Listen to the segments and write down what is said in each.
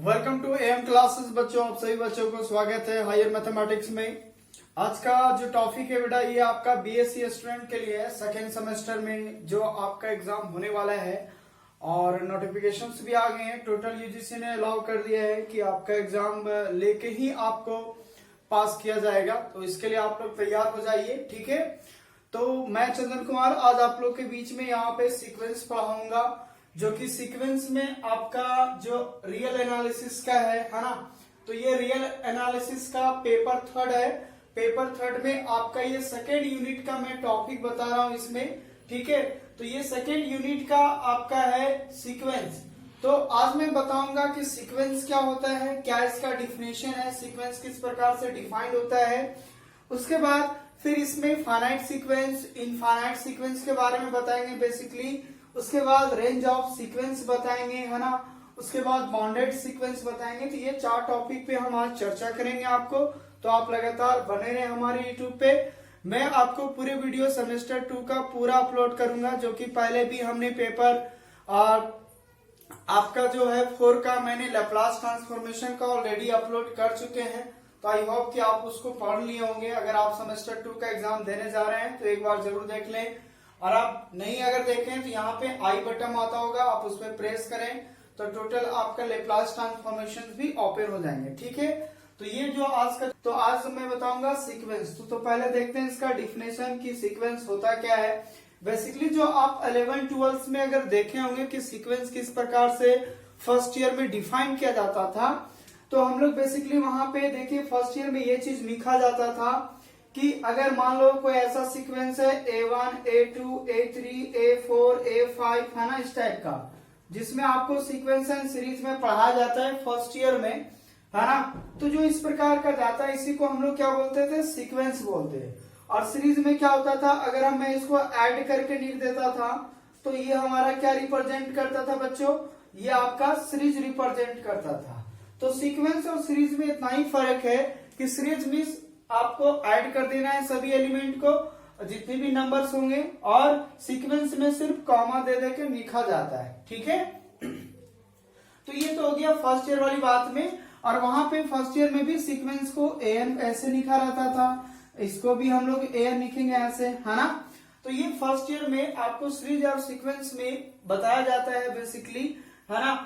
Welcome to M classes बच्चों, आप सभी बच्चों को स्वागत है हायर मैथमेटिक्स में। आज का जो टॉपिक है बेटा ये आपका बीएससी स्टूडेंट के लिए है। सेकेंड सेमेस्टर में जो आपका एग्जाम होने वाला है और नोटिफिकेशंस भी आ गए हैं। टोटल यूजीसी ने अलाउ कर दिया है कि आपका एग्जाम लेके ही आपको पास किया जाएगा, तो इसके लिए आप लोग तैयार हो जाइए, ठीक है। तो मैं चंदन कुमार आज आप लोग के बीच में यहाँ पे सीक्वेंस पढ़ाऊंगा, जो कि सीक्वेंस में आपका जो रियल एनालिसिस का है ना। तो ये रियल एनालिसिस का पेपर थर्ड है। पेपर थर्ड में आपका ये सेकेंड यूनिट का मैं टॉपिक बता रहा हूं इसमें, ठीक है। तो ये सेकेंड यूनिट का आपका है सीक्वेंस। तो आज मैं बताऊंगा कि सीक्वेंस क्या होता है, क्या इसका डिफिनेशन है, सीक्वेंस किस प्रकार से डिफाइंड होता है। उसके बाद फिर इसमें फाइनाइट सीक्वेंस, इनफाइनाइट सीक्वेंस के बारे में बताएंगे बेसिकली। उसके बाद रेंज ऑफ सीक्वेंस बताएंगे, है ना। उसके बाद बाउंडेड सीक्वेंस बताएंगे। तो ये 4 टॉपिक पे हम आज चर्चा करेंगे आपको। तो आप लगातार बने रहे हमारे यूट्यूब पे। मैं आपको पूरे वीडियो सेमेस्टर 2 का पूरा अपलोड करूंगा, जो कि पहले भी हमने पेपर आपका जो है 4 का मैंने लैप्लास ट्रांसफॉर्मेशन का ऑलरेडी अपलोड कर चुके हैं। तो आई होप कि आप उसको पढ़ लिए होंगे। अगर आप सेमेस्टर 2 का एग्जाम देने जा रहे हैं तो एक बार जरूर देख लें, और आप नहीं अगर देखें तो यहाँ पे आई बटन आता होगा, आप उस पर प्रेस करें तो टोटल आपका लैप्लास ट्रांसफॉर्मेशन भी ओपन हो जाएंगे, ठीक है। तो ये जो आज मैं बताऊंगा सीक्वेंस। तो पहले देखते हैं इसका डिफिनेशन कि सीक्वेंस होता क्या है। बेसिकली जो आप 11-12 में अगर देखे होंगे कि सीक्वेंस किस प्रकार से फर्स्ट ईयर में डिफाइन किया जाता था, तो हम लोग बेसिकली वहां पे देखिए फर्स्ट ईयर में ये चीज लिखा जाता था कि अगर मान लो कोई ऐसा सीक्वेंस है A1, A2, A3, A4, A5 है ना, इस टाइप का, जिसमें आपको सीक्वेंस एंड सीरीज में पढ़ाया जाता है फर्स्ट ईयर में, है ना। तो जो इस प्रकार का जाता है इसी को हम लोग क्या बोलते थे, सीक्वेंस बोलते हैं। और सीरीज में क्या होता था, अगर हम मैं इसको ऐड करके लिख देता था तो ये हमारा क्या रिप्रेजेंट करता था बच्चों, ये आपका सीरीज रिप्रेजेंट करता था। तो सीक्वेंस और सीरीज में इतना ही फर्क है कि सीरीज में आपको ऐड कर देना है सभी एलिमेंट को, जितने भी नंबर्स होंगे, और सीक्वेंस में सिर्फ कॉमा दे दे के लिखा जाता है, ठीक है। तो ये तो हो गया फर्स्ट ईयर वाली बात में। और वहां पे फर्स्ट ईयर में भी सीक्वेंस को एन ऐसे लिखा रहता था, इसको भी हम लोग एन लिखेंगे ऐसे, है ना। तो ये फर्स्ट ईयर में आपको सीरीज और सीक्वेंस में बताया जाता है बेसिकली, है ना।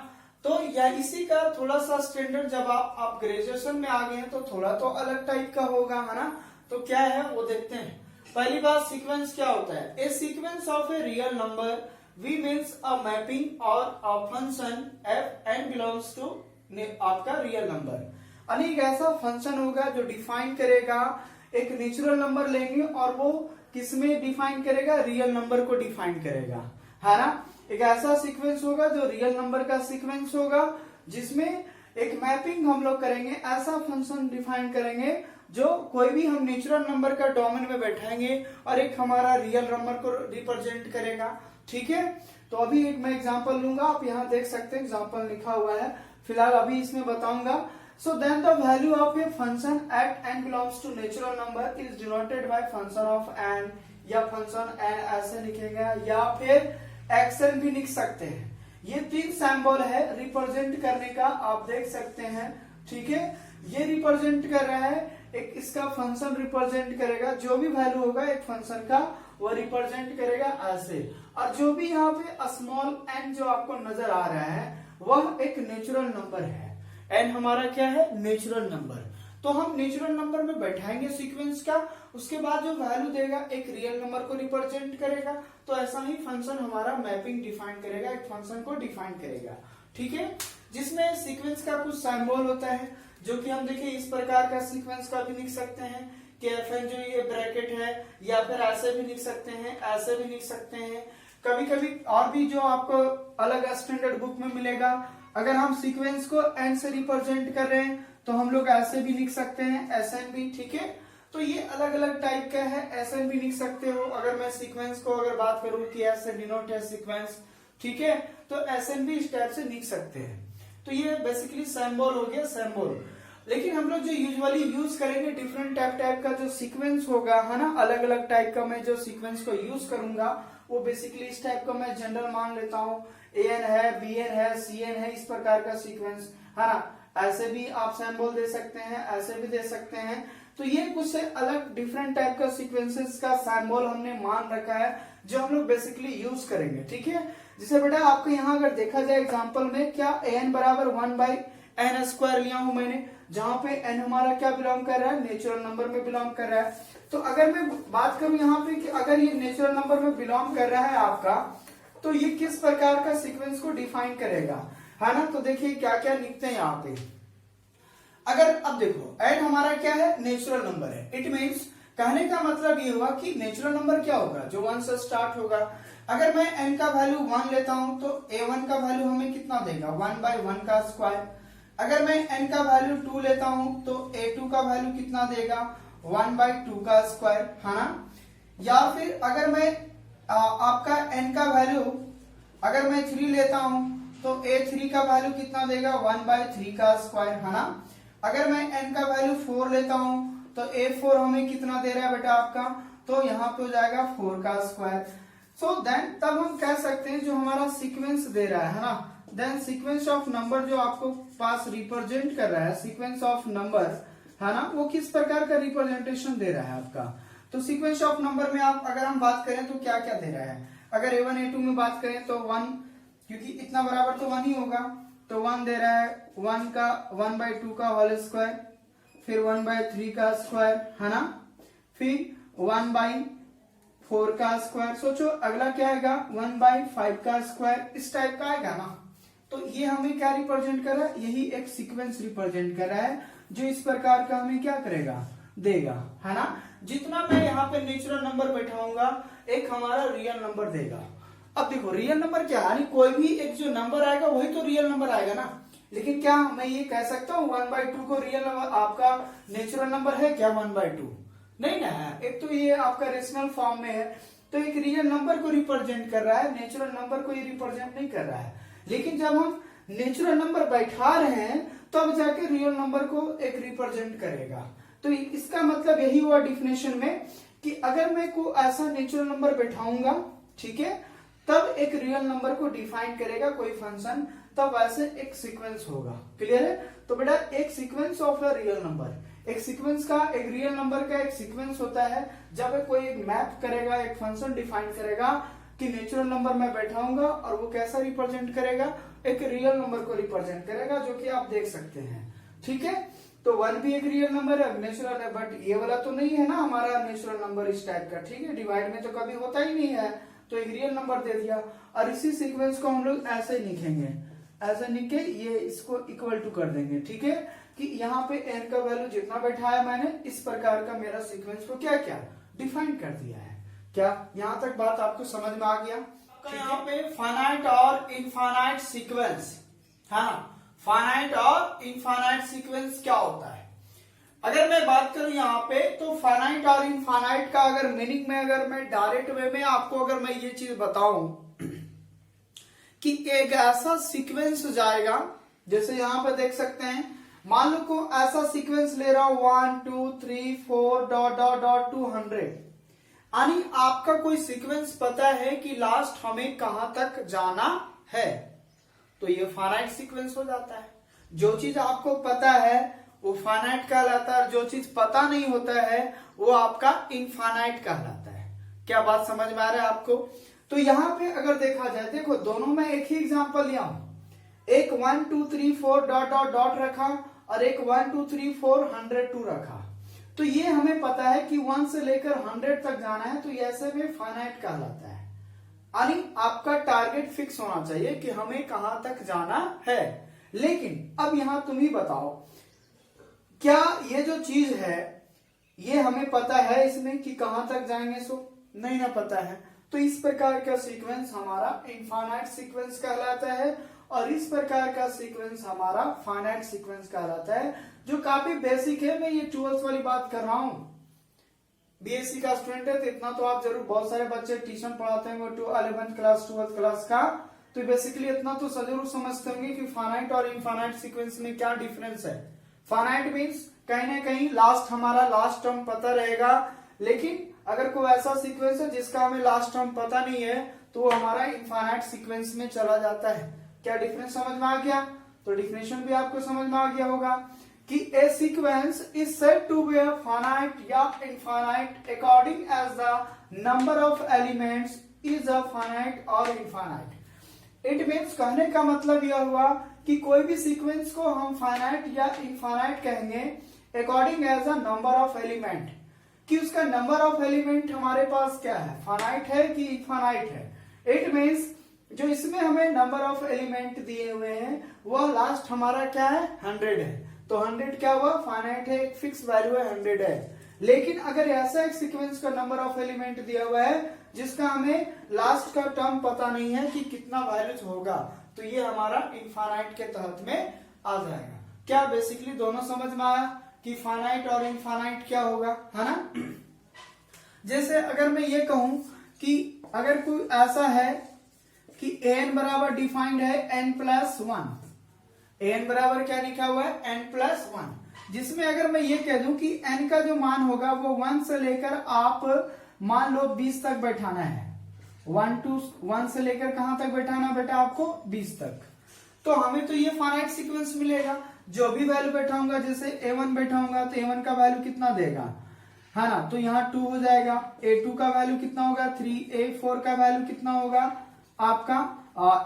तो या इसी का थोड़ा सा स्टैंडर्ड जब आप ग्रेजुएशन में आ गए हैं तो थोड़ा तो अलग टाइप का होगा, है ना। तो क्या है वो देखते हैं। पहली बात, सीक्वेंस क्या होता है। A sequence of a real number we means a mapping और a function F and belongs to आपका रियल नंबर। यानी एक ऐसा फंक्शन होगा जो डिफाइन करेगा, एक नेचुरल नंबर लेंगे और वो किसमें डिफाइन करेगा, रियल नंबर को डिफाइन करेगा, है ना। एक ऐसा सीक्वेंस होगा जो रियल नंबर का सीक्वेंस होगा, जिसमें एक मैपिंग हम लोग करेंगे, ऐसा फंक्शन डिफाइन करेंगे जो कोई भी हम नेचुरल नंबर का डोमेन में बैठाएंगे और एक हमारा रियल नंबर को रिप्रेजेंट करेगा, ठीक है। तो अभी एक मैं एग्जांपल लूंगा, आप यहाँ देख सकते हैं एग्जांपल लिखा हुआ है, फिलहाल अभी इसमें बताऊंगा। So then the value of a function at n belongs to natural number is denoted by function of n, या फंक्शन एन ऐसे लिखेंगे, या फिर एक्शन भी लिख सकते हैं। ये 3 सिंबल है रिप्रेजेंट करने का, आप देख सकते हैं, ठीक है। ये रिप्रेजेंट कर रहा है, एक इसका फंक्शन रिप्रेजेंट करेगा, जो भी वैल्यू होगा एक फंक्शन का वो रिप्रेजेंट करेगा ऐसे। और जो भी यहाँ पे स्मॉल एन जो आपको नजर आ रहा है वह एक नेचुरल नंबर है। एन हमारा क्या है, नेचुरल नंबर। तो हम नेचुरल नंबर में बैठाएंगे सीक्वेंस का, उसके बाद जो वैल्यू देगा एक रियल नंबर को रिप्रेजेंट करेगा। तो ऐसा ही फंक्शन हमारा मैपिंग डिफाइन करेगा, एक फंक्शन को डिफाइन करेगा, ठीक है। जिसमें सीक्वेंस का कुछ सिंबल होता है, जो कि हम देखिए इस प्रकार का सीक्वेंस का भी लिख सकते हैं कि FN जो ये ब्रैकेट है, या फिर ऐसे भी लिख सकते हैं, ऐसे भी लिख सकते हैं। कभी कभी और भी जो आपको अलग स्टैंडर्ड बुक में मिलेगा, अगर हम सीक्वेंस को एन से रिप्रेजेंट कर रहे हैं तो हम लोग ऐसे भी लिख सकते हैं, SN भी, ठीक है। तो ये अलग अलग टाइप का है, SN भी लिख सकते हो। अगर मैं सीक्वेंस को अगर बात करूं कि ऐसे डिनोट है सीक्वेंस, ठीक है, तो SN भी इस टाइप से लिख सकते हैं। तो ये बेसिकली सिंबल हो गया, सिंबल। लेकिन हम लोग जो यूजुअली यूज करेंगे डिफरेंट टाइप का जो सीक्वेंस होगा, है ना, अलग अलग टाइप का मैं जो सीक्वेंस को यूज करूंगा वो बेसिकली इस टाइप का मैं जनरल मान लेता हूँ, एन है, बी एन है, सी एन है, इस प्रकार का सीक्वेंस है ना। ऐसे भी आप सिंबल दे सकते हैं, ऐसे भी दे सकते हैं। तो ये कुछ अलग डिफरेंट टाइप का सीक्वेंसेस का सिंबल हमने मान रखा है जो हम लोग बेसिकली यूज करेंगे, ठीक है। जैसे बेटा आपको यहाँ अगर देखा जाए एग्जांपल में, क्या एन बराबर 1/n² लिया हूं मैंने, जहां पे n हमारा क्या बिलोंग कर रहा है, नेचुरल नंबर में बिलोंग कर रहा है। तो अगर मैं बात करूं यहाँ पे कि अगर ये नेचुरल नंबर में बिलोंग कर रहा है आपका, तो ये किस प्रकार का सीक्वेंस को डिफाइन करेगा, है ना। तो देखिए क्या क्या लिखते हैं यहाँ पे। अगर अब देखो n हमारा क्या है, नेचुरल नंबर है। इट मीन्स कहने का मतलब ये हुआ कि नेचुरल नंबर क्या होगा, जो 1 से स्टार्ट होगा। अगर मैं n का वैल्यू 1 लेता हूं तो a1 का वैल्यू हमें कितना देगा, 1/1 का स्क्वायर। अगर मैं n का वैल्यू 2 लेता हूं तो a2 का वैल्यू कितना देगा, 1/2 का स्क्वायर, है ना। या फिर अगर मैं आपका n का वैल्यू अगर मैं 3 लेता हूं तो a3 का वैल्यू कितना देगा, 1/3 का स्क्वायर, है ना। अगर मैं n का वैल्यू 4 लेता हूं तो a4 हमें कितना दे रहा है बेटा आपका, तो यहाँ पे हो जाएगा 4 का स्क्वायर। सो देन तब हम कह सकते हैं जो हमारा सीक्वेंस दे रहा है ना, देन सीक्वेंस ऑफ नंबर जो आपको पास रिप्रेजेंट कर रहा है, सीक्वेंस ऑफ नंबर, है ना, वो किस प्रकार का रिप्रेजेंटेशन दे रहा है आपका। तो सीक्वेंस ऑफ नंबर में आप अगर हम बात करें तो क्या क्या दे रहा है। अगर a1 a2 में बात करें तो 1, क्योंकि इतना बराबर तो 1 ही होगा, तो 1 दे रहा है, 1 का 1/2 का होल स्क्वायर, फिर 1/3 का स्क्वायर, है ना, फिर 1/4 का स्क्वायर। सोचो अगला क्या आएगा, 1/5 का स्क्वायर, इस टाइप का आएगा ना। तो ये हमें क्या रिप्रेजेंट कर रहा है, यही एक सीक्वेंस रिप्रेजेंट कर रहा है जो इस प्रकार का हमें क्या करेगा, देगा, है ना। जितना मैं यहाँ पे नेचुरल नंबर बैठाऊंगा एक हमारा रियल नंबर देगा। अब देखो रियल नंबर क्या, यानी कोई भी एक जो नंबर आएगा वही तो रियल नंबर आएगा ना। लेकिन क्या मैं ये कह सकता हूँ 1/2 को रियल नंबर आपका नेचुरल नंबर है क्या, 1/2 नहीं ना है। एक तो ये आपका रेशनल फॉर्म में है, तो एक रियल नंबर को रिप्रेजेंट कर रहा है, नेचुरल नंबर को ये रिप्रेजेंट नहीं कर रहा है। लेकिन जब हम नेचुरल नंबर बैठा रहे हैं तब जाके रियल नंबर को एक रिप्रेजेंट करेगा। तो इसका मतलब यही हुआ डिफिनेशन में कि अगर मैं को ऐसा नेचुरल नंबर बैठाऊंगा, ठीक है, तब एक रियल नंबर को डिफाइन करेगा कोई फंक्शन, तब वैसे एक सीक्वेंस होगा। क्लियर है। तो बेटा एक sequence of a real number, एक सीक्वेंस का, एक रियल नंबर का एक सीक्वेंस होता है जब कोई एक मैप करेगा, एक फंक्शन डिफाइन करेगा कि नेचुरल नंबर में बैठाऊंगा और वो कैसा रिप्रेजेंट करेगा, एक रियल नंबर को रिप्रेजेंट करेगा, जो कि आप देख सकते हैं, ठीक है। तो 1 भी एक रियल नंबर है, नेचुरल है, बट ये वाला तो नहीं है ना हमारा नेचुरल नंबर इस टाइप का, ठीक है, डिवाइड में तो कभी होता ही नहीं है, तो एक रियल नंबर दे दिया। और इसी सीक्वेंस को हम लोग ऐसे लिखेंगे, ऐसे लिख के ये इसको इक्वल टू कर देंगे, ठीक है, कि यहाँ पे n का वैल्यू जितना बैठाया मैंने, इस प्रकार का मेरा सीक्वेंस को क्या क्या डिफाइन कर दिया है। क्या यहाँ तक बात आपको समझ में आ गया। यहाँ पे फाइनाइट और इनफाइनाइट सीक्वेंस, हाँ, फाइनाइट और इनफाइनाइट सीक्वेंस क्या होता है। अगर मैं बात करूं यहाँ पे, तो फाइनाइट और इनफाइनाइट का अगर मीनिंग में, अगर मैं डायरेक्ट वे में आपको अगर मैं ये चीज बताऊं कि एक ऐसा सीक्वेंस जाएगा, जैसे यहाँ पे देख सकते हैं, मान लो को ऐसा सीक्वेंस ले रहा हूं 1 2 3 4 डॉट डॉट डॉट 200, यानी आपका कोई सीक्वेंस पता है कि लास्ट हमें कहां तक जाना है, तो ये फाइनाइट सीक्वेंस हो जाता है। जो चीज आपको पता है वो फाइनाइट कहलाता है, जो चीज पता नहीं होता है वो आपका इनफाइनाइट कहलाता है। क्या बात समझ में आ रहा है आपको। तो यहाँ पे अगर देखा जाए, देखो दोनों में एक ही एग्जांपल लिया हूं, एक 1 2 3 4 डॉट डॉट डॉट रखा और एक 1 2 3 4 102 रखा। तो ये हमें पता है कि 1 से लेकर 100 तक जाना है, तो ये ऐसे में फाइनाइट कहलाता है। यानी आपका टारगेट फिक्स होना चाहिए कि हमें कहां तक जाना है। लेकिन अब यहां तुम ही बताओ, क्या ये जो चीज है ये हमें पता है इसमें कि कहां तक जाएंगे, सो नहीं ना पता है। तो इस प्रकार का सीक्वेंस हमारा इनफाइनाइट सीक्वेंस कहलाता है और इस प्रकार का सीक्वेंस हमारा फाइनाइट सीक्वेंस कहलाता है, जो काफी बेसिक है। मैं ये 12th वाली बात कर रहा हूं, बीएससी का स्टूडेंट है तो इतना तो आप जरूर, बहुत सारे बच्चे ट्यूशन पढ़ाते हैं 11th क्लास 12th क्लास का, तो बेसिकली इतना तो जरूर समझते होंगे कि फाइनाइट और इनफाइनाइट सीक्वेंस में क्या डिफरेंस है। फाइनाइट मीन्स कहीं ना कहीं लास्ट हमारा लास्ट टर्म पता रहेगा, लेकिन अगर कोई ऐसा सीक्वेंस है जिसका हमें लास्ट टर्म पता नहीं है तो वो हमारा इनफाइनाइट सीक्वेंस में चला जाता है। क्या डिफरेंस समझ में आ गया? तो डिफिनेशन भी आपको समझ में आ गया होगा कि a sequence is said to be finite या infinite according as the number of elements is a finite और इनफाइनाइट। इट मीन्स कहने का मतलब यह हुआ कि कोई भी सीक्वेंस को हम फाइनाइट या इनफाइनाइट कहेंगे according as a number of element, कि उसका नंबर ऑफ एलिमेंट हमारे पास क्या है, फाइनाइट है कि इनफाइनाइट है। इट मीन्स जो इसमें हमें नंबर ऑफ एलिमेंट दिए हुए हैं वह लास्ट हमारा क्या है, 100 है। तो 100 क्या हुआ, फाइनाइट है, एक फिक्स वैल्यू है, 100 है। लेकिन अगर ऐसा एक सीक्वेंस का नंबर ऑफ एलिमेंट दिया हुआ है जिसका हमें लास्ट का टर्म पता नहीं है कि कितना वैल्यूज होगा, तो ये हमारा इनफाइनाइट के तहत में आ जाएगा। क्या बेसिकली दोनों समझ में आया कि फाइनाइट और इनफाइनाइट क्या होगा, है ना। जैसे अगर मैं ये कहूं कि अगर कोई ऐसा है कि an बराबर डिफाइंड है n+1, an बराबर क्या लिखा हुआ है, n+1, जिसमें अगर मैं ये कह दूं कि n का जो मान होगा वो 1 से लेकर आप मान लो 20 तक बैठाना है। 1 से लेकर कहां तक बैठाना बेटा आपको, 20 तक। तो हमें तो ये फाइनाइट सीक्वेंस मिलेगा। जो भी वैल्यू बैठाऊंगा, जैसे a1 बैठाऊंगा तो a1 का वैल्यू कितना देगा, है ना, तो यहाँ 2 हो जाएगा। a2 का वैल्यू कितना होगा 3, a4 का वैल्यू कितना होगा आपका,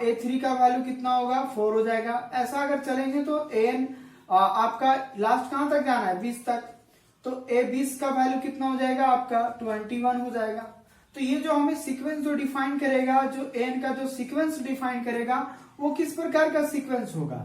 a3 का वैल्यू कितना होगा 4 हो जाएगा। ऐसा अगर चलेंगे तो an आपका लास्ट कहां तक जाना है, 20 तक, तो a20 का वैल्यू कितना हो जाएगा आपका 21 हो जाएगा। तो ये जो हमें सीक्वेंस जो डिफाइन करेगा, जो an का जो सीक्वेंस डिफाइन करेगा वो किस प्रकार का सीक्वेंस होगा,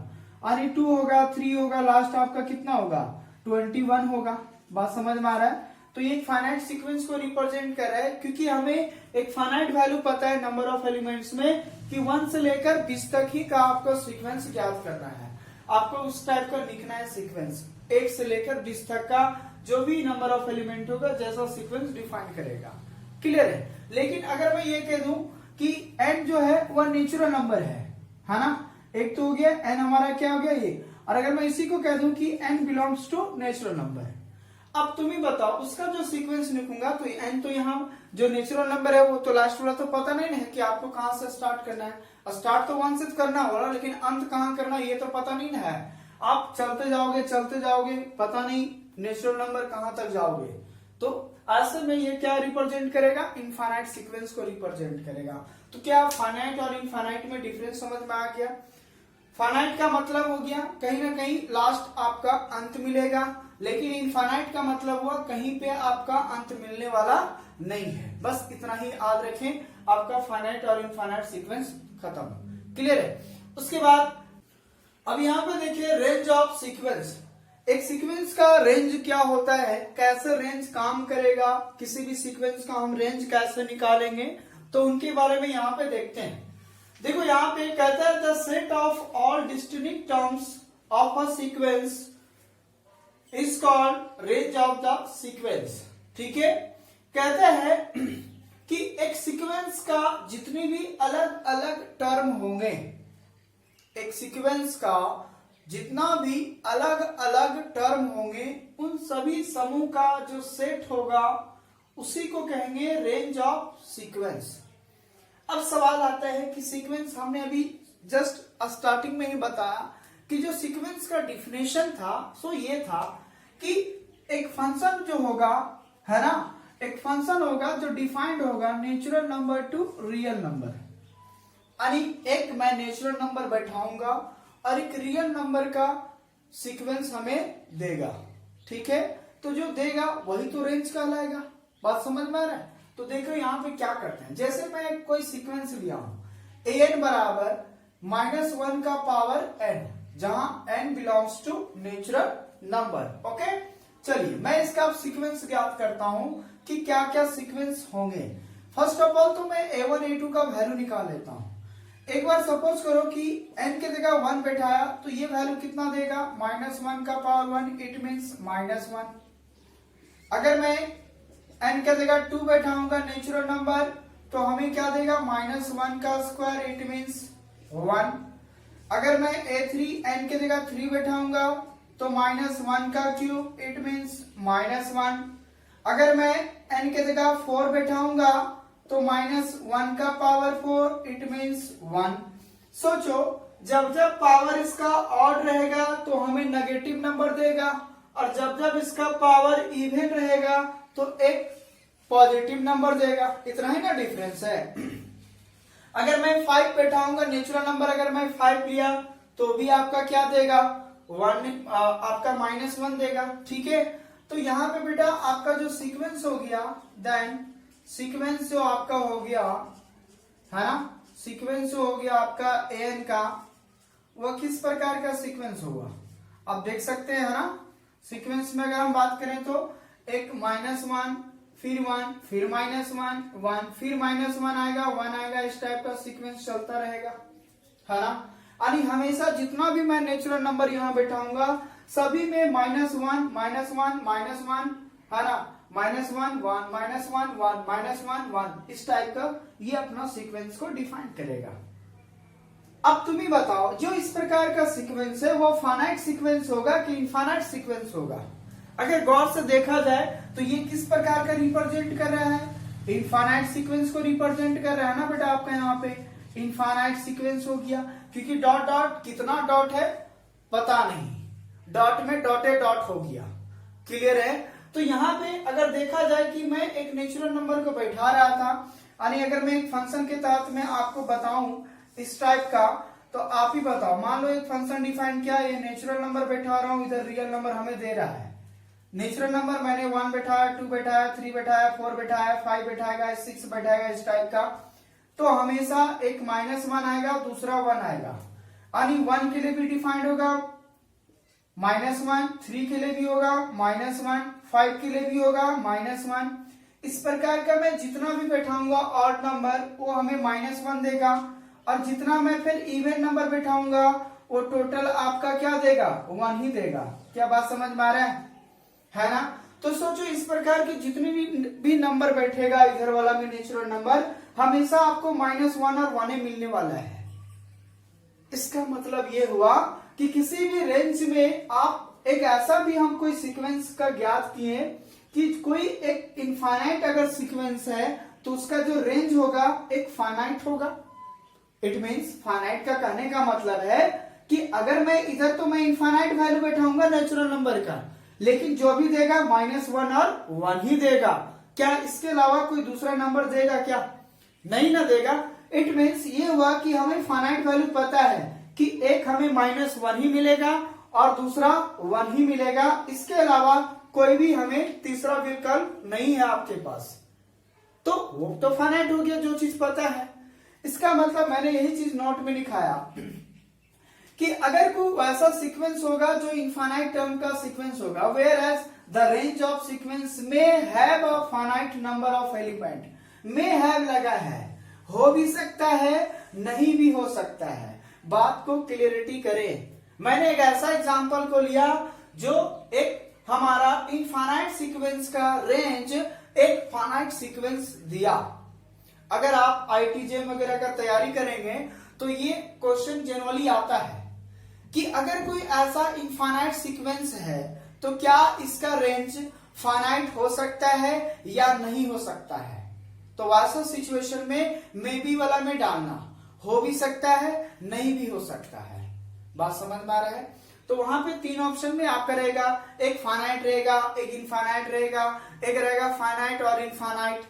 यानी 2 होगा, 3 होगा, लास्ट आपका कितना होगा 21 होगा। बात समझ में आ रहा है। तो ये एक फाइनाइट सीक्वेंस को रिप्रेजेंट कर रहा है, क्योंकि हमें एक फाइनाइट वैल्यू पता है नंबर ऑफ एलिमेंट्स में कि 1 से लेकर 20 तक ही का आपको सीक्वेंस ज्ञात करना है। आपको उस टाइप का लिखना है सीक्वेंस, 1 से लेकर 20 तक का जो भी नंबर ऑफ एलिमेंट होगा जैसा सीक्वेंस डिफाइन करेगा। क्लियर है। लेकिन अगर मैं ये कह दूं कि n जो है वह नेचुरल नंबर है ना, एक तो हो गया n हमारा क्या हो गया ये, और अगर मैं इसी को कह दूं कि n belongs to natural number, अब तुम ही बताओ उसका जो सीक्वेंस लिखूंगा तो n तो यहाँ जो नेचुरल नंबर है वो तो लास्ट वाला तो पता नहीं है कि आपको कहां से स्टार्ट करना है। स्टार्ट तो 1 से करना होगा, लेकिन अंत कहां करना ये तो पता नहीं है। आप चलते जाओगे पता नहीं नेचुरल नंबर कहां तक जाओगे। तो ऐसे में ये क्या रिप्रेजेंट करेगा, इनफाइनाइट सीक्वेंस को रिप्रेजेंट करेगा। तो क्या फाइनाइट और इनफाइनाइट में डिफरेंस समझ में आ गया। फाइनाइट का मतलब हो गया कहीं ना कहीं लास्ट आपका अंत मिलेगा, लेकिन इनफाइनाइट का मतलब हुआ कहीं पे आपका अंत मिलने वाला नहीं है। बस इतना ही याद रखें, आपका फाइनाइट और इनफाइनाइट सीक्वेंस खत्म। क्लियर है। उसके बाद अब यहाँ पे देखिए रेंज ऑफ सीक्वेंस। एक सीक्वेंस का रेंज क्या होता है, कैसे रेंज काम करेगा, किसी भी सीक्वेंस का हम रेंज कैसे निकालेंगे, तो उनके बारे में यहाँ पे देखते हैं। देखो यहाँ पे कहता है the set of all distinct terms of a sequence is called range of the sequence. ठीक है। कहता है कि एक सीक्वेंस का जितनी भी अलग अलग टर्म होंगे, एक सीक्वेंस का जितना भी अलग अलग टर्म होंगे, उन सभी समूह का जो सेट होगा उसी को कहेंगे रेंज ऑफ सीक्वेंस। अब सवाल आता है कि सीक्वेंस हमने अभी जस्ट स्टार्टिंग में ही बताया कि जो सीक्वेंस का डिफिनेशन था सो ये था कि एक फंक्शन जो होगा, है ना, एक फंक्शन होगा जो डिफाइंड होगा natural number two real number, यानी एक मैं नेचुरल नंबर बैठाऊंगा और एक रियल नंबर का सीक्वेंस हमें देगा। ठीक है। तो जो देगा वही तो रेंज कहलाएगा। बात समझ में आ रहा है। तो देखो यहाँ पे क्या करते हैं, जैसे मैं कोई सीक्वेंस लिया हूं an बराबर -1 का पावर n, जहां n belongs to natural number. Okay, चलिए मैं इसका सीक्वेंस ज्ञात करता हूं कि क्या क्या सीक्वेंस होंगे। फर्स्ट ऑफ ऑल तो मैं a1 a2 का वैल्यू निकाल लेता हूं। एक बार सपोज करो कि n के जगह 1 बैठाया तो ये वैल्यू कितना देगा, -1 का पावर 1, इट मीन्स -1। अगर मैं n के जगह 2 बैठाऊंगा नेचुरल नंबर, तो हमें क्या देगा, -1 का स्क्वायर, इट मीन्स 1। अगर मैं a3 n के जगह 3 बैठाऊंगा तो -1 का क्यूब, इट मीन्स -1। अगर मैं n के जगह 4 बैठाऊंगा तो -1 का पावर 4 इट मीन्स 1। सोचो जब जब पावर इसका ऑड रहेगा तो हमें नेगेटिव नंबर देगा, और जब जब इसका पावर इवन रहेगा तो एक पॉजिटिव नंबर देगा। इतना ही ना डिफरेंस है। अगर मैं 5 बैठाऊंगा, नेचुरल नंबर अगर मैं 5 लिया तो भी आपका क्या देगा, 1 आपका -1 देगा। ठीक है, तो यहाँ पे बेटा आपका जो सीक्वेंस हो गया, देन सीक्वेंस जो आपका हो गया है ना, सीक्वेंस जो हो गया आपका an का, वह किस प्रकार का सीक्वेंस होगा आप देख सकते हैं, है ना। सीक्वेंस में अगर हम बात करें तो एक -1 फिर 1 फिर -1 1 फिर -1 आएगा 1 आएगा, इस टाइप का सीक्वेंस चलता रहेगा, है ना। यानी हमेशा जितना भी मैं नेचुरल नंबर यहाँ बैठाऊंगा सभी में -1 -1 -1 है ना, -1 1 -1 1 -1 1 इस टाइप का ये अपना सीक्वेंस को डिफाइन करेगा। अब तुम ही बताओ, जो इस प्रकार का सीक्वेंस है वो फाइनाइट सीक्वेंस होगा कि इनफाइनाइट सीक्वेंस होगा? अगर गौर से देखा जाए तो ये किस प्रकार का रिप्रेजेंट कर रहा है, इनफाइनाइट सीक्वेंस को रिप्रेजेंट कर रहा है ना बेटा आपका यहाँ पे इनफाइनाइट सीक्वेंस हो गया, क्योंकि डॉट डॉट कितना डॉट है पता नहीं, डॉट में डॉटे डॉट हो गया। क्लियर है? तो यहाँ पे अगर देखा जाए कि मैं एक नेचुरल नंबर को बैठा रहा था, यानी अगर मैं एक फंक्शन के तहत मैं आपको बताऊं इस टाइप का, तो आप ही बताओ। मान लो एक फंक्शन डिफाइन किया, ये नेचुरल नंबर बैठा रहा हूं, इधर रियल नंबर हमें दे रहा है। नेचुरल नंबर मैंने 1 बैठाया, 2 बैठाया, 3 बैठाया, 4 बैठाया, 5 बैठाएगा, 6 बैठाएगा, इस टाइप का। तो हमेशा एक -1 आएगा, दूसरा 1 आएगा, यानी 1 के लिए भी डिफाइंड होगा -1, 3 के लिए भी होगा -1, 5 के लिए भी होगा -1। इस प्रकार का मैं जितना भी बैठाऊंगा ऑड नंबर वो हमें -1 देगा, और जितना मैं फिर इवन नंबर बैठाऊंगा वो टोटल आपका क्या देगा, 1 ही देगा। क्या बात समझ में आ रहा है ना। तो सोचो इस प्रकार की जितनी भी नंबर बैठेगा इधर वाला में नेचुरल नंबर, हमेशा आपको -1 और 1 ही मिलने वाला है। इसका मतलब ये हुआ कि किसी भी रेंज में आप एक ऐसा भी हम कोई सीक्वेंस का ज्ञात किए कि कोई एक इनफाइनाइट अगर सीक्वेंस है तो उसका जो रेंज होगा एक फाइनाइट होगा। इट मीन्स फाइनाइट का कहने का मतलब है कि अगर मैं इधर तो मैं इनफाइनाइट वैल्यू बैठाऊंगा नेचुरल नंबर का, लेकिन जो भी देगा -1 और 1 ही देगा। क्या इसके अलावा कोई दूसरा नंबर देगा क्या? नहीं ना देगा। इट मीन्स ये हुआ कि हमें फाइनाइट वैल्यू पता है कि एक हमें -1 ही मिलेगा और दूसरा 1 ही मिलेगा, इसके अलावा कोई भी हमें तीसरा विकल्प नहीं है आपके पास। तो वो तो फाइनाइट हो गया, जो चीज पता है। इसका मतलब मैंने यही चीज नोट में लिखाया कि अगर कोई वैसा सीक्वेंस होगा जो इनफाइनाइट टर्म का सीक्वेंस होगा, where as the range of sequence may have a finite number of element, may have लगा है, हो भी सकता है नहीं भी हो सकता है। बात को क्लियरिटी करें। मैंने एक ऐसा एग्जांपल को लिया जो एक हमारा इनफाइनाइट सीक्वेंस का रेंज एक फाइनाइट सीक्वेंस दिया। अगर आप IIT-JEE वगैरह का तैयारी करेंगे तो ये क्वेश्चन जनरली आता है कि अगर कोई ऐसा इनफाइनाइट सीक्वेंस है तो क्या इसका रेंज फाइनाइट हो सकता है या नहीं हो सकता है। तो वैसा सिचुएशन में मे बी वाला में डालना, हो भी सकता है नहीं भी हो सकता है। बात समझ में आ रहा है? तो वहां पे 3 ऑप्शन में आपका रहेगा, एक फाइनाइट रहेगा, एक इनफाइनाइट रहेगा, एक रहेगा फाइनाइट और इनफाइनाइट।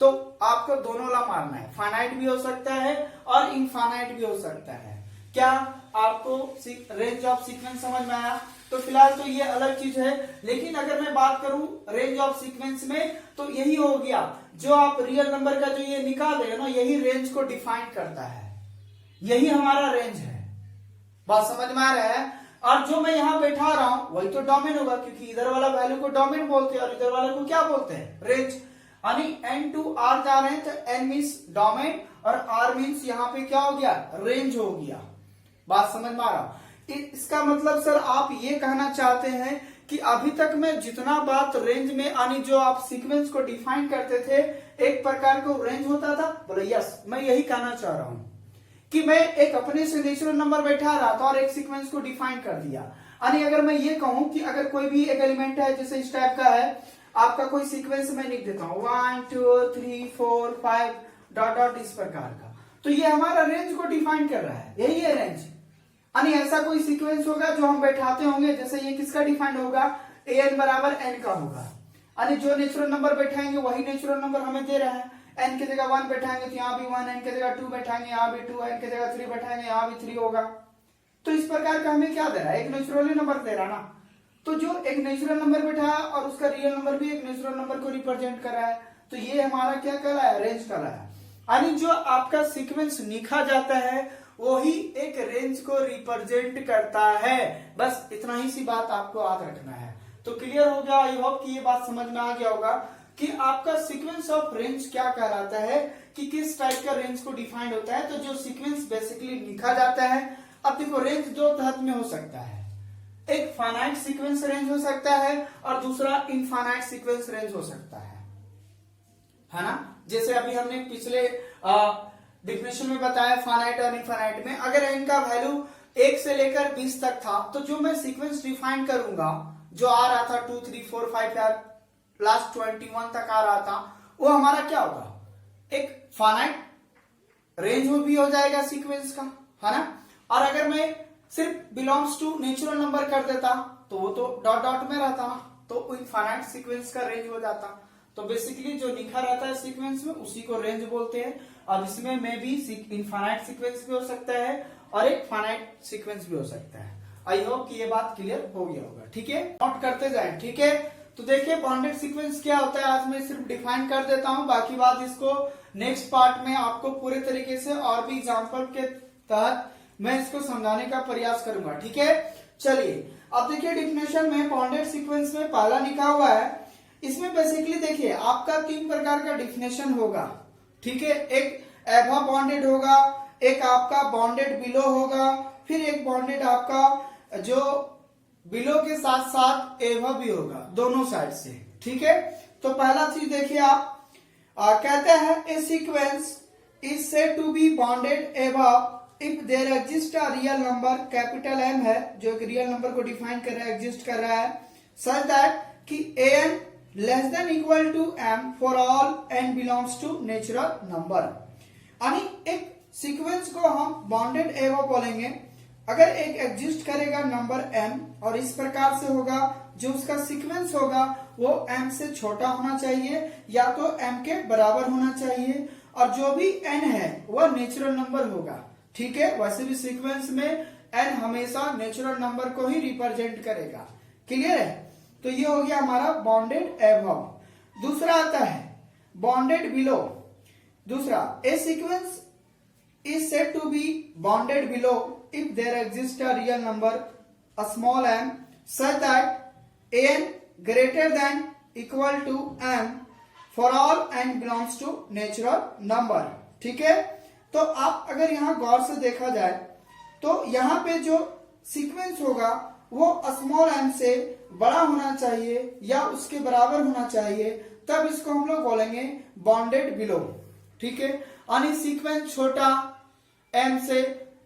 तो आपको दोनों ला मारना है, फाइनाइट भी हो सकता है और इनफाइनाइट भी हो सकता है। क्या आपको रेंज ऑफ सीक्वेंस समझ में आया? तो फिलहाल तो ये अलग चीज है, लेकिन अगर मैं बात करूं रेंज ऑफ सीक्वेंस में तो यही हो गया, जो आप रियल नंबर का जो ये निकाल रहे हो ना, यही रेंज को डिफाइन करता है, यही हमारा रेंज है। बात समझ में आ रहा है? और जो मैं यहाँ बैठा रहा हूं वही तो डोमेन होगा, क्योंकि इधर वाला वैल्यू को डोमेन बोलते हैं और इधर वाले को क्या बोलते हैं, रेंज। यानी n to r जा रहे हैं तो n मीन्स डोमेन और r मीन्स यहाँ पे क्या हो गया, रेंज हो गया। बात समझ में आ रहा? इसका मतलब सर आप ये कहना चाहते हैं कि अभी तक मैं जितना बात रेंज में, यानी जो आप सीक्वेंस को डिफाइन करते थे एक प्रकार को रेंज होता था? बोले यस, मैं यही कहना चाह रहा हूं कि मैं एक अपने से नेचुरल नंबर बैठा रहा था और एक सीक्वेंस को डिफाइन कर दिया। यानी अगर मैं ये कहूं कि अगर कोई भी एक एलिमेंट है जैसे इस टाइप का है, आपका कोई सीक्वेंस में लिख देता हूं 1 2 3 4 5 डॉट डॉट इस प्रकार का, तो ये हमारा रेंज को डिफाइन कर रहा है, यही है रेंज। यानी ऐसा कोई सीक्वेंस होगा जो हम बैठाते होंगे, जैसे ये किसका डिफाइंड होगा, an बराबर n का होगा, यानी जो नेचुरल नंबर बैठाएंगे वही नेचुरल नंबर हमें दे रहा है। n की जगह 1 बैठाएंगे तो यहाँ भी 1, n की जगह 2 बैठाएंगे यहाँ भी 2, n की जगह 3 बैठाएंगे यहाँ भी 3 होगा। तो इस प्रकार का हमें क्या दे रहा है, एक नेचुरल नंबर दे रहा ना। तो जो एक नेचुरल नंबर बैठा है और उसका रियल नंबर भी एक नेचुरल नंबर को रिप्रेजेंट कर रहा है, तो ये हमारा क्या कहलाया, रेंज कहलाया। यानी जो आपका सीक्वेंस लिखा जाता है वही एक रेंज को रिप्रेजेंट करता है। बस इतना ही सी बात आपको याद रखना है। तो क्लियर हो गया, आई होप कि ये बात समझ में आ गया होगा कि आपका सीक्वेंस ऑफ रेंज क्या कहलाता है, कि किस टाइप का रेंज को डिफाइंड होता है। तो जो सीक्वेंस बेसिकली लिखा जाता है, अब देखो रेंज दो तहत में हो सकता है, एक फाइनाइट सीक्वेंस रेंज हो सकता है और दूसरा इनफाइनाइट सीक्वेंस रेंज हो सकता है ना। जैसे अभी हमने पिछले डिफिनेशन में बताया फाइनाइट और इनफाइनाइट में, अगर n का वैल्यू 1 से लेकर 20 तक था, तो जो मैं सीक्वेंस डिफाइन करूंगा जो आ रहा था 2 3 4 5 या लास्ट 21 तक आ रहा था, वो हमारा क्या होगा, एक फाइनाइट रेंज भी हो जाएगा सीक्वेंस का, है ना। और अगर मैं सिर्फ बिलोंग्स टू नेचुरल नंबर कर देता तो वो तो डॉट डॉट में रहता ना, तो इनफाइनाइट सीक्वेंस का रेंज हो जाता। तो बेसिकली जो लिखा रहता है सीक्वेंस में उसी को रेंज बोलते हैं। अब इसमें में भी इनफाइनाइट सीक्वेंस भी हो सकता है और एक फाइनाइट सीक्वेंस भी हो सकता है। आई होप कि ये बात क्लियर हो गया होगा, ठीक है। नोट करते जाएं, ठीक है। तो देखिए बाउंडेड सीक्वेंस क्या होता है, आज मैं सिर्फ डिफाइन कर देता हूं, बाकी बात इसको नेक्स्ट पार्ट में आपको पूरे तरीके से और भी एग्जाम्पल के तहत मैं इसको समझाने का प्रयास करूंगा, ठीक है। चलिए अब देखिए डिफिनेशन में बाउंडेड सीक्वेंस में पहला लिखा हुआ है, इसमें बेसिकली देखिए आपका 3 प्रकार का डिफिनेशन होगा, ठीक है। एक एबव बॉन्डेड होगा, एक आपका बॉन्डेड बिलो होगा, फिर एक बॉन्डेड आपका जो बिलो के साथ साथ एबव भी होगा, दोनों साइड से, ठीक है। तो पहला चीज देखिए आप कहते हैं a sequence is said to be bounded above if there exist a real number, capital M है जो एक रियल नंबर को डिफाइन कर रहा है, एग्जिस्ट कर रहा है, सच दैट कि an less than equal to m for all n belongs to natural number. यानी एक सीक्वेंस को हम बॉन्डेड एबव बोलेंगे अगर एक एग्जिस्ट करेगा नंबर m और इस प्रकार से होगा, जो उसका सीक्वेंस होगा वो m से छोटा होना चाहिए या तो m के बराबर होना चाहिए, और जो भी n है वह नेचुरल नंबर होगा, ठीक है। वैसे भी सीक्वेंस में n हमेशा नेचुरल नंबर को ही रिप्रेजेंट करेगा, क्लियर है। तो ये हो गया हमारा बॉन्डेड एबव। दूसरा आता है बॉन्डेड बिलो। दूसरा a sequence is said to be bounded below if there exist a real number a small m such that an greater than equal to m for all n belongs to natural number, ठीक है। तो आप अगर यहाँ गौर से देखा जाए तो यहाँ पे जो सीक्वेंस होगा वो स्मॉल m से बड़ा होना चाहिए या उसके बराबर होना चाहिए, तब इसको हम लोग बोलेंगे बॉन्डेड बिलो, ठीक है। यानी सीक्वेंस छोटा m से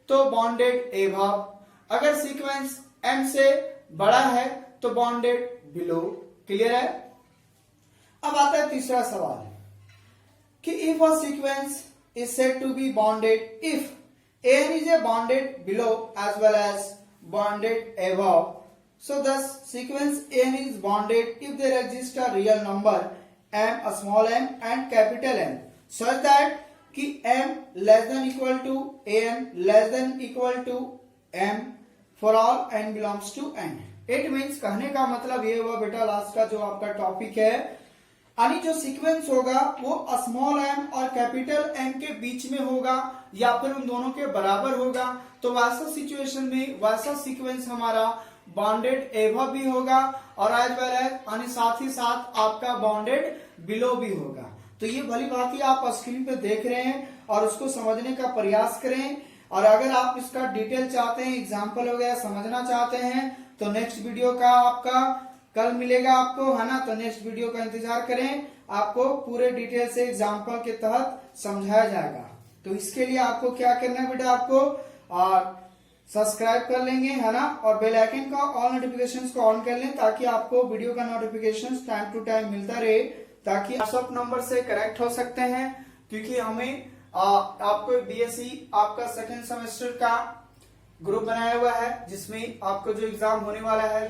तो बॉन्डेड एबव, अगर सीक्वेंस m से बड़ा है तो बॉन्डेड बिलो, क्लियर है। अब आता है तीसरा सवाल कि if a sequence is said to be bonded if an is a bonded below as well as bonded above. So thus sequence an is bonded if there exists a real number m, a small m and capital M, such that कि m less than equal to an less than equal to m for all n belongs to n. It means कहने का मतलब ये हुआ बेटा last का जो आपका टॉपिक है, यानी जो सीक्वेंस होगा वो स्मॉल m और कैपिटल M के बीच में होगा या फिर उन दोनों के बराबर होगा। तो वैसा सिचुएशन में वैसा सीक्वेंस हमारा बॉन्डेड एबव भी होगा और एज वेल एज यानी साथ ही साथ आपका बॉन्डेड बिलो भी होगा। तो ये भली बात ही आप स्क्रीन पे देख रहे हैं और उसको समझने का प्रयास करें, और अगर आप इसका डिटेल चाहते हैं, एग्जाम्पल वगैरह समझना चाहते हैं तो नेक्स्ट वीडियो का आपका कल मिलेगा आपको, है ना। तो नेक्स्ट वीडियो का इंतजार करें, आपको पूरे डिटेल से एग्जाम्पल के तहत समझाया जाएगा। तो इसके लिए आपको क्या करना है बेटा, आपको सब्सक्राइब कर लेंगे, है ना, और बेल आइकन का ऑल नोटिफिकेशंस को ऑन कर लें ताकि आपको वीडियो का नोटिफिकेशन टाइम टू टाइम मिलता रहे, ताकि व्हाट्सएप नंबर से कनेक्ट हो सकते हैं। क्योंकि हमें आपको बीएससी आपका सेकेंड सेमेस्टर का ग्रुप बनाया हुआ है, जिसमें आपको जो एग्जाम होने वाला है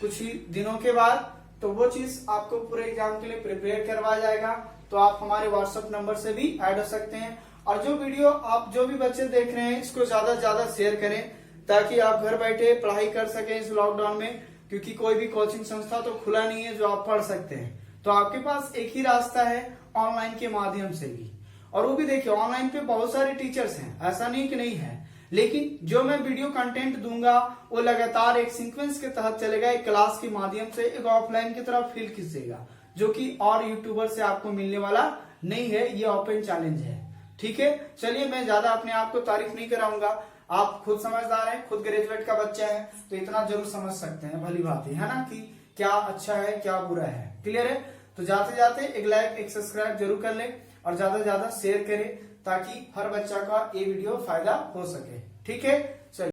कुछ ही दिनों के बाद, तो वो चीज आपको पूरे एग्जाम के लिए प्रिपेयर करवाया जाएगा। तो आप हमारे व्हाट्सएप नंबर से भी ऐड हो सकते हैं। और जो वीडियो आप जो भी बच्चे देख रहे हैं, इसको ज्यादा से ज्यादा शेयर करें ताकि आप घर बैठे पढ़ाई कर सकें इस लॉकडाउन में। क्योंकि कोई भी कोचिंग संस्था तो खुला नहीं है जो आप पढ़ सकते हैं, तो आपके पास एक ही रास्ता है, ऑनलाइन के माध्यम से भी। और वो भी देखिए, ऑनलाइन पे बहुत सारे टीचर्स हैं, ऐसा नहीं कि नहीं है, लेकिन जो मैं वीडियो कंटेंट दूंगा वो लगातार एक सीक्वेंस के तहत चलेगा, एक क्लास के माध्यम से एक ऑफलाइन की तरफ फील खींचेगा, जो कि और यूट्यूबर से आपको मिलने वाला नहीं है। ये ओपन चैलेंज है, ठीक है। चलिए, मैं ज्यादा अपने आप को तारीफ नहीं कराऊंगा, आप खुद समझदार हैं, खुद ग्रेजुएट का बच्चा है, तो इतना जरूर समझ सकते हैं, भली बात है ना, कि क्या अच्छा है क्या बुरा है। क्लियर है? तो जाते जाते एक लाइक एक सब्सक्राइब जरूर कर लें और ज्यादा से ज्यादा शेयर करें ताकि हर बच्चा का ये वीडियो फायदा हो सके, ठीक है। चलिए।